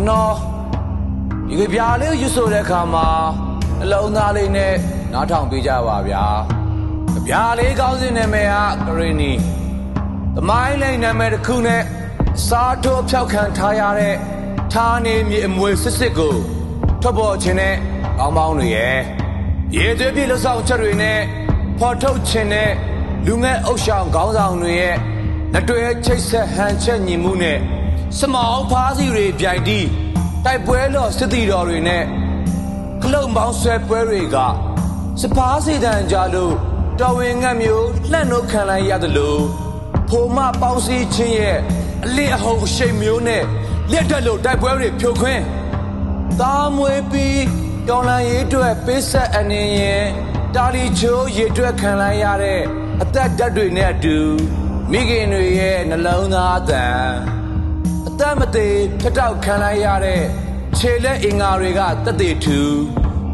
နော်ဒီကပြားလေးရွတ်ဆိုတဲ့အခါမှာအလုံးသားလေးနဲ့နားထောင်ပေးကြပါဗျာပြားလေးကောင်းစင်နာမည်ကကရင်နီသမိုင်းလိန်နာမည်တစ်ခုနဲ့စားထိုးဖြောက်ခံထားရတဲ့ထားနေမြေအမွေစစ်စစ်ကိုထွက်ပေါ်ခြင်းနဲ့ကောင်းပေါင်းတွေရဲ့ရေသွေးပြည့်လှဆောင်ချက်တွေနဲ့ဖော်ထုတ်ခြင်းနဲ့လူငယ်အုပ်ဆောင်ခေါင်းဆောင်တွေရဲ့လက်တွေချိတ်ဆက်ဟန်ချက်ညီမှုနဲ့စမောင်းဖားစီတွေပြိုင်တီးတိုက်ပွဲလော်စစ်တီတော်တွေနဲ့ခလုတ်မောင်းဆွဲပွဲတွေကစပားစီတန်ကြလို့တော်ဝင်ငတ်မျိုးလှန့်နှုတ်ခံလိုက်ရသလိုဖိုမပေါင်းစည်းခြင်းရဲ့အလစ်အဟုန်အရှိန်မျိုးနဲ့လက်တက်လို့တိုက်ပွဲတွေဖြိုခွင်းသားမွေးပြီးတော်လန်ရေးအတွက်ပေးဆက်အနေရင်တာလီချိုးရေတွက်ခံလိုက်ရတဲ့အသက်ဓာတ်တွေနဲ့အတူမိခင်တွေရဲ့နှလုံးသားအတန်အသက်မသေးဖြတ်တောက်ခံလိုက်ရတဲ့ခြေလက်အင်္ဂါတွေကတက်သေးထူ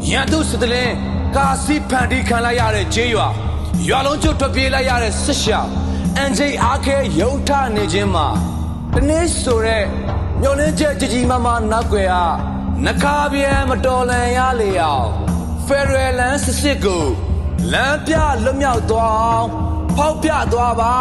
ရန်သူစစ်တလင်းကာစီဖန်တီခံလိုက်ရတဲ့ကျေးရွာလုံးကျွတ်ထွက်ပြေးလိုက်ရတဲ့ဆစ်ရှာအန်ဂျိအားခဲရုံထနေခြင်းမှာတနေ့ဆိုတဲ့မျောလင်းချက်ကြီးမားမားနောက်ွယ်ကနှခါပြန်မတော်လန်ရလေအောင်ဖယ်ရယ်လန်စစ်ကိုလမ်းပြလွတ်မြောက်သွားအောင်ဖောက်ပြသွားပါ